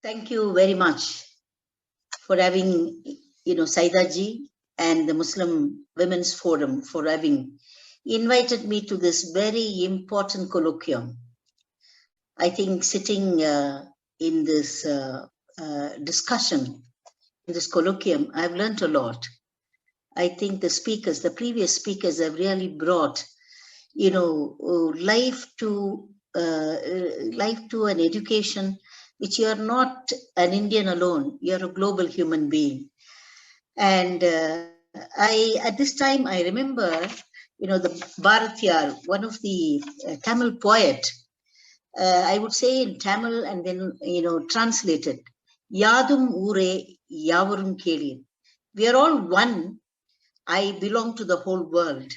Thank you very much for having, Saida ji and the Muslim Women's Forum for having invited me to this very important colloquium. I think sitting in this discussion, in this colloquium, I've learned a lot. I think the previous speakers have really brought, life to an education which you are not an Indian alone, you're a global human being. And at this time, I remember, the Bharatyar, one of the Tamil poet, I would say in Tamil and then, translated, Yadum Ure Yavarum Kelin. We are all one. I belong to the whole world.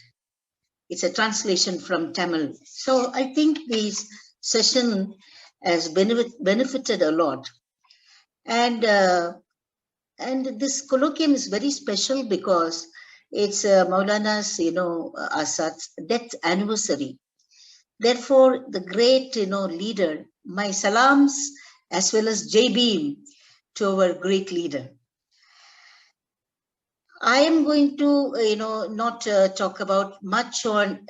It's a translation from Tamil. So I think this session has benefited a lot. And this colloquium is very special because it's Maulana's, Asad's death anniversary. Therefore, the great, leader, my salams as well as Jai Bhim to our great leader. I am going to, not talk about much on,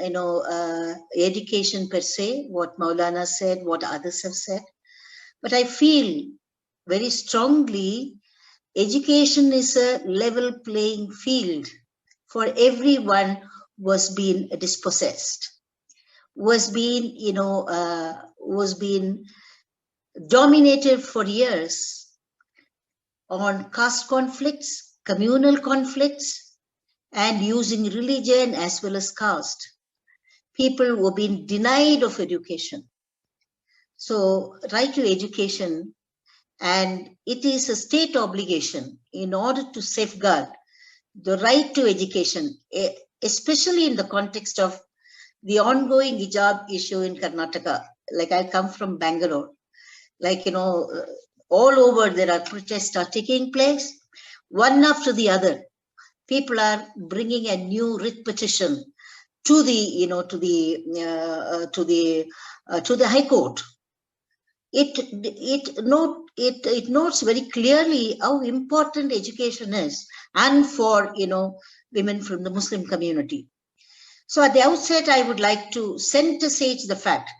education per se, what Maulana said, what others have said. But I feel very strongly education is a level playing field for everyone who was being dispossessed, was being dominated for years on caste conflicts, communal conflicts, and using religion as well as caste. People were being denied of education. So, right to education, and it is a state obligation in order to safeguard the right to education, especially in the context of the ongoing hijab issue in Karnataka. Like I come from Bangalore, all over there are protests are taking place. One after the other, people are bringing a new writ petition to the, to the High Court. It notes very clearly how important education is, and for women from the Muslim community. So at the outset, I would like to center stage the fact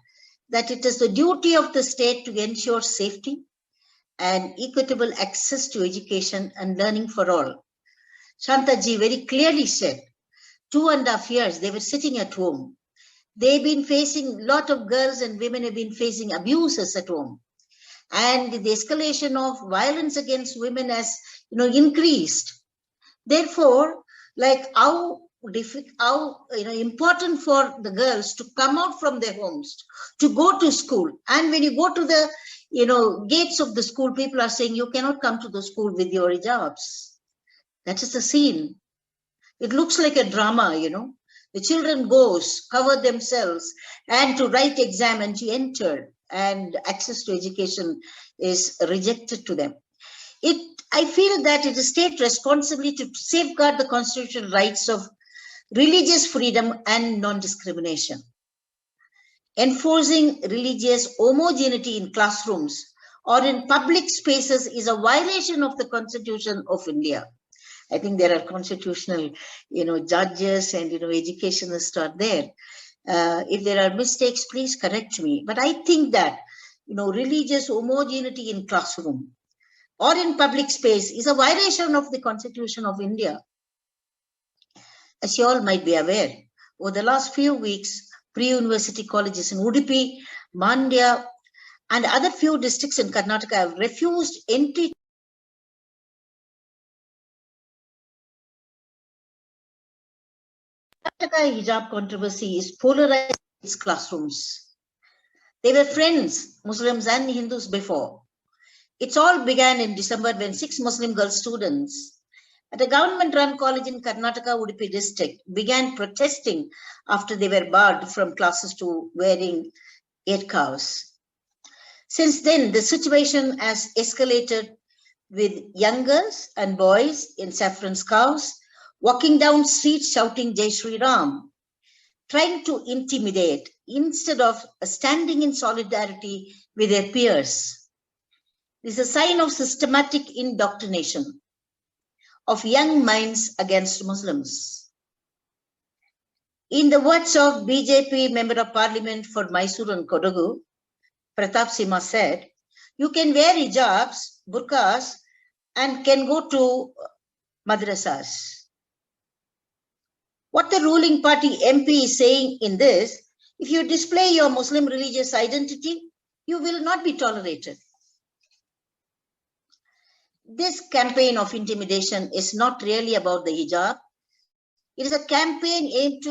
that it is the duty of the state to ensure safety and equitable access to education and learning for all. Shantaji very clearly said, 2.5 years, they were sitting at home. They've been facing, a lot of girls and women have been facing abuses at home. And the escalation of violence against women has, increased. Therefore, like how important for the girls to come out from their homes, to go to school. And when you go to the, gates of the school, people are saying, you cannot come to the school with your hijabs. That is the scene. It looks like a drama, The children goes, cover themselves, and to write exam and to enter, and access to education is rejected to them. I feel that it is state responsibility to safeguard the constitutional rights of religious freedom and non-discrimination. Enforcing religious homogeneity in classrooms or in public spaces is a violation of the Constitution of India. I think there are constitutional, judges and, educationists are there. If there are mistakes, please correct me. But I think that, religious homogeneity in classroom or in public space is a violation of the Constitution of India. As you all might be aware, over the last few weeks, pre-university colleges in Udupi, Mandya, and other few districts in Karnataka have refused entry. Karnataka hijab controversy is polarized its classrooms. They were friends, Muslims and Hindus before. It all began in December when 6 Muslim girl students at a government-run college in Karnataka, Udupi district, began protesting after they were barred from classes to wearing ear cows. Since then, the situation has escalated with young girls and boys in saffron scarves walking down streets shouting Jai Shri Ram, trying to intimidate instead of standing in solidarity with their peers. This is a sign of systematic indoctrination of young minds against Muslims. In the words of BJP Member of Parliament for Mysore and Kodagu, Pratap Sima said, you can wear hijabs, burqas, and can go to madrasas. What the ruling party MP is saying in this, if you display your Muslim religious identity, you will not be tolerated. This campaign of intimidation is not really about the hijab. It is a campaign aimed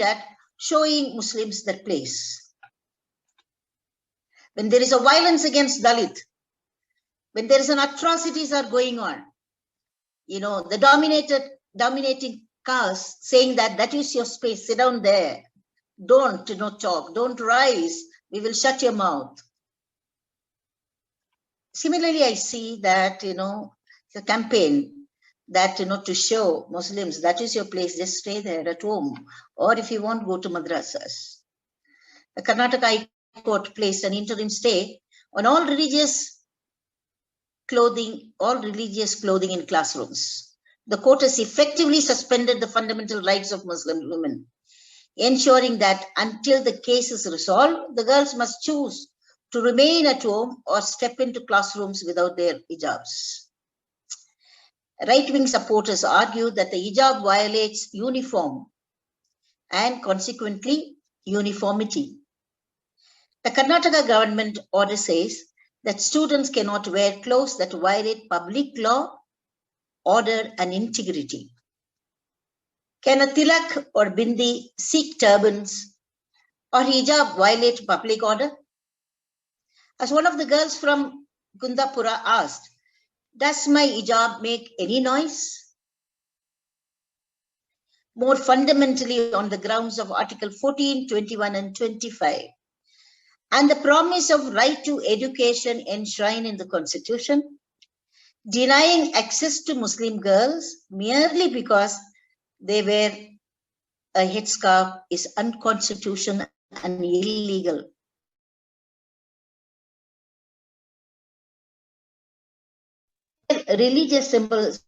at showing Muslims their place. When there is a violence against Dalit, when there is an atrocities are going on, the dominating caste saying that is your space, sit down there, don't talk, don't rise, we will shut your mouth. Similarly, I see that, the campaign that, to show Muslims, that is your place, just stay there at home. Or if you want, go to madrasas. The Karnataka High Court placed an interim stay on all religious clothing in classrooms. The court has effectively suspended the fundamental rights of Muslim women, ensuring that until the case is resolved, the girls must choose to remain at home or step into classrooms without their hijabs. Right-wing supporters argue that the hijab violates uniform and consequently uniformity. The Karnataka government order says that students cannot wear clothes that violate public law, order and integrity. Can a tilak or bindi, Sikh turbans or hijab violate public order? As one of the girls from Kundapura asked, does my hijab make any noise? More fundamentally, on the grounds of Article 14, 21 and 25, and the promise of right to education enshrined in the Constitution, denying access to Muslim girls merely because they wear a headscarf is unconstitutional and illegal. Religious symbols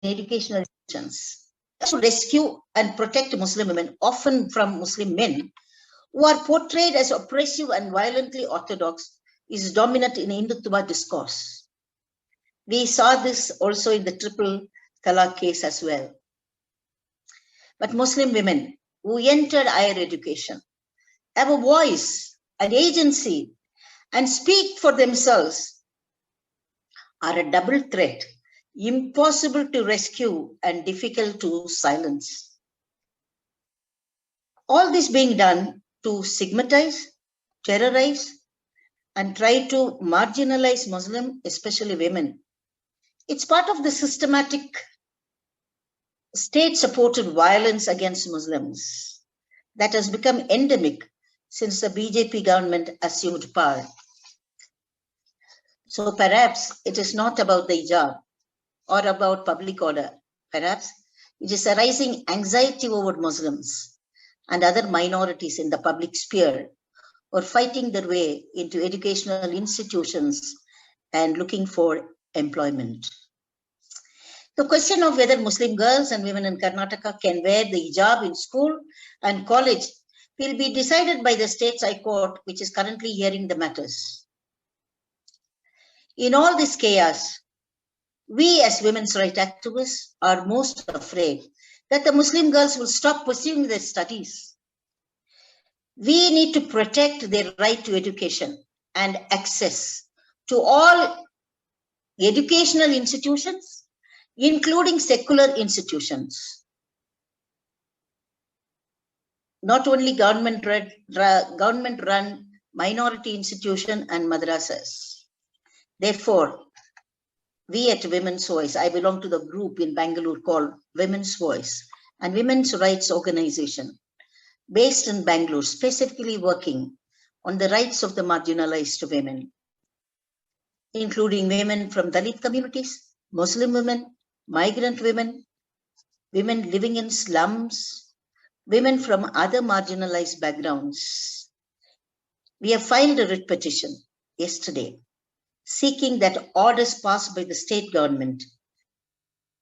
in educational institutions to rescue and protect Muslim women, often from Muslim men, who are portrayed as oppressive and violently orthodox, is dominant in Hindutva discourse. We saw this also in the triple talaq case as well. But Muslim women who entered higher education have a voice, an agency, and speak for themselves are a double threat, impossible to rescue and difficult to silence. All this being done to stigmatize, terrorize, and try to marginalize Muslim, especially women. It's part of the systematic state-supported violence against Muslims that has become endemic since the BJP government assumed power. So perhaps it is not about the hijab or about public order. Perhaps it is a rising anxiety over Muslims and other minorities in the public sphere or fighting their way into educational institutions and looking for employment. The question of whether Muslim girls and women in Karnataka can wear the hijab in school and college will be decided by the state's High Court, which is currently hearing the matters. In all this chaos, we as women's rights activists are most afraid that the Muslim girls will stop pursuing their studies. We need to protect their right to education and access to all educational institutions, including secular institutions. Not only government-run minority institution and madrasas. Therefore, we at Women's Voice, I belong to the group in Bangalore called Women's Voice, and Women's Rights Organization, based in Bangalore, specifically working on the rights of the marginalized women, including women from Dalit communities, Muslim women, migrant women, women living in slums, women from other marginalized backgrounds, We have filed a writ petition yesterday seeking that orders passed by the state government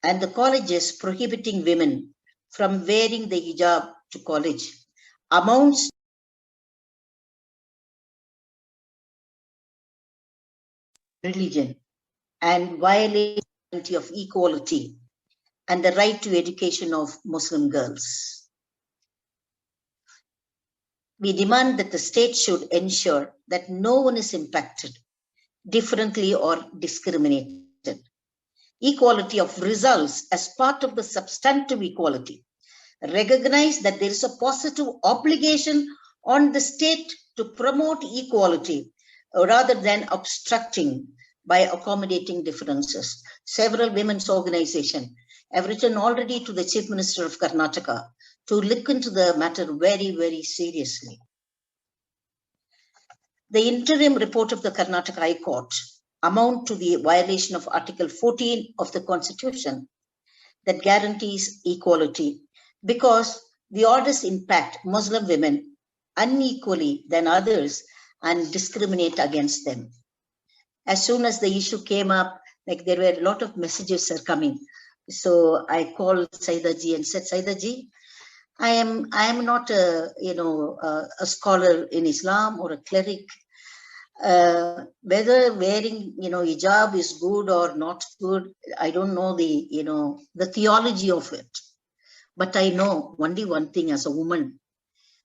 and the colleges prohibiting women from wearing the hijab to college amounts to religion and violates the guarantee of equality and the right to education of Muslim girls. We demand that the state should ensure that no one is impacted differently or discriminated. Equality of results as part of the substantive equality. Recognize that there is a positive obligation on the state to promote equality rather than obstructing by accommodating differences. Several women's organizations have written already to the Chief Minister of Karnataka to look into the matter very, very seriously. The interim report of the Karnataka High Court amount to the violation of Article 14 of the Constitution that guarantees equality because the orders impact Muslim women unequally than others and discriminate against them. As soon as the issue came up, like there were a lot of messages are coming. So I called Saidaji and said, Saidaji, I am not a scholar in Islam or a cleric. Whether wearing hijab is good or not good, I don't know the theology of it. But I know only one thing as a woman.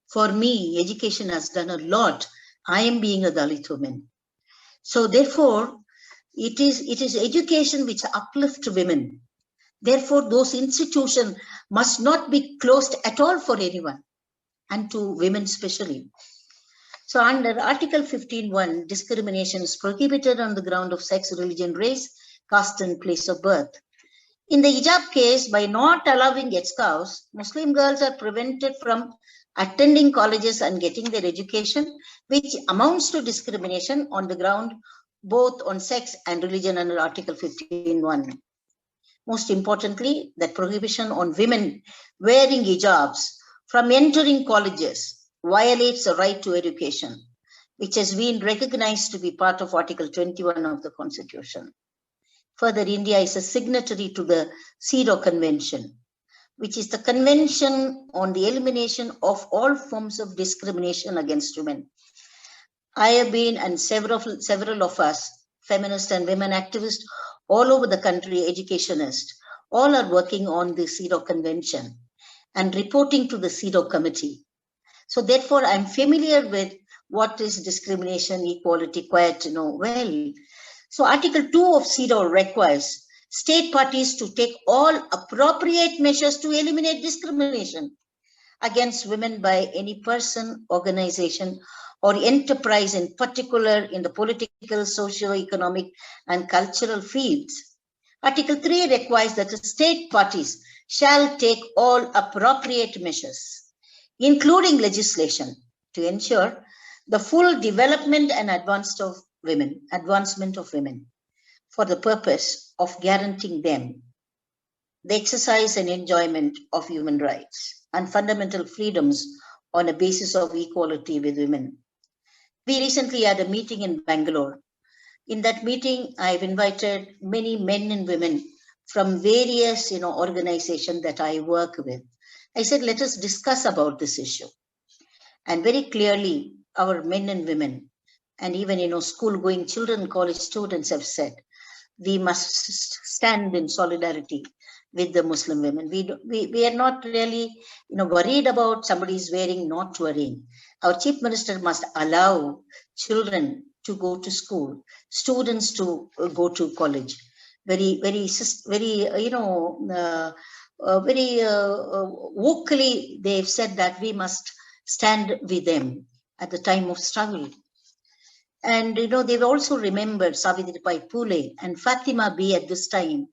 For me, education has done a lot. I am being a Dalit woman. So therefore, it is education which uplifts women. Therefore, those institutions must not be closed at all for anyone, and to women especially. So under Article 15(1), discrimination is prohibited on the ground of sex, religion, race, caste, and place of birth. In the hijab case, by not allowing headscarves, Muslim girls are prevented from attending colleges and getting their education, which amounts to discrimination on the ground both on sex and religion under Article 15(1). Most importantly, that prohibition on women wearing hijabs from entering colleges violates the right to education, which has been recognized to be part of Article 21 of the Constitution. Further, India is a signatory to the CEDAW Convention, which is the Convention on the Elimination of All Forms of Discrimination against Women. I have been, and several of us, feminists and women activists all over the country, educationists, all are working on the CEDAW Convention and reporting to the CEDAW Committee. So therefore, I'm familiar with what is discrimination, equality, quite well. So Article 2 of CEDAW requires state parties to take all appropriate measures to eliminate discrimination against women by any person, organization, or enterprise, in particular in the political, socio-economic, and cultural fields. Article 3 requires that the state parties shall take all appropriate measures, including legislation, to ensure the full development and advancement of women, for the purpose of guaranteeing them the exercise and enjoyment of human rights and fundamental freedoms on a basis of equality with women. We recently had a meeting in Bangalore. In that meeting, I've invited many men and women from various organizations that I work with. I said, let us discuss about this issue. And very clearly, our men and women, and even school-going children, college students have said, we must stand in solidarity with the Muslim women. We are not really worried about somebody's wearing, not wearing. Our Chief Minister must allow children to go to school, students to go to college. Very vocally, they've said that we must stand with them at the time of struggle. And they've also remembered Savitribai Phule and Fatima B at this time,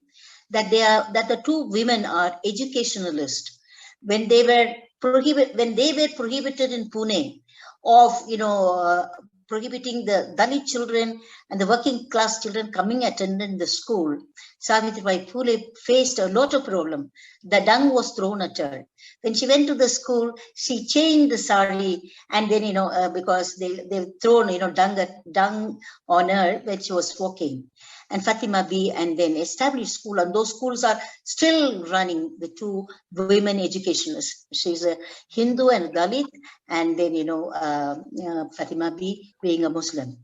that the two women are educationalists. When they were prohibited in Pune of prohibiting the Dalit children and the working class children coming attending the school, Savitribai Phule faced a lot of problem. The dung was thrown at her. When she went to the school, she changed the sari, and then, because they've thrown, dung on her when she was walking. And Fatima B, and then established school, and those schools are still running, the two women educationists. She's a Hindu and Dalit, and then, Fatima B being a Muslim.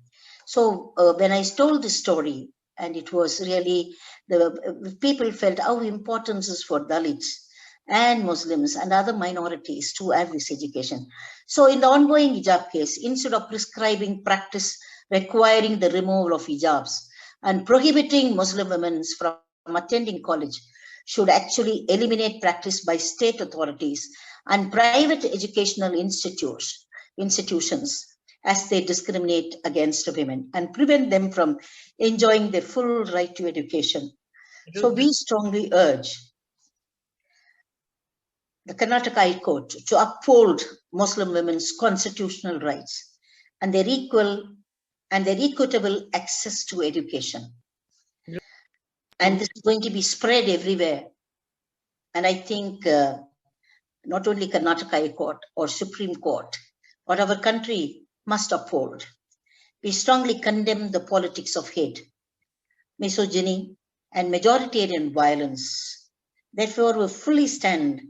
So when I told this story, and it was really, the people felt how important it is for Dalits and Muslims and other minorities to have this education. So in the ongoing hijab case, instead of prescribing practice requiring the removal of hijabs and prohibiting Muslim women from attending college, should actually eliminate practice by state authorities and private educational institutions as they discriminate against women and prevent them from enjoying their full right to education. So we strongly urge the Karnataka High Court to uphold Muslim women's constitutional rights and their equitable access to education. And this is going to be spread everywhere. And I think not only Karnataka High Court or Supreme Court, but our country must uphold. We strongly condemn the politics of hate, misogyny, and majoritarian violence. Therefore, we fully stand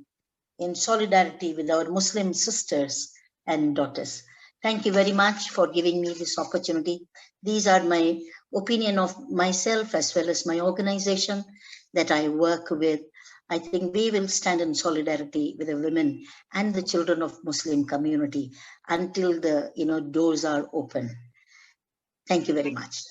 in solidarity with our Muslim sisters and daughters. Thank you very much for giving me this opportunity. These are my opinion of myself as well as my organization that I work with. I think we will stand in solidarity with the women and the children of Muslim community until the doors are open. Thank you very much.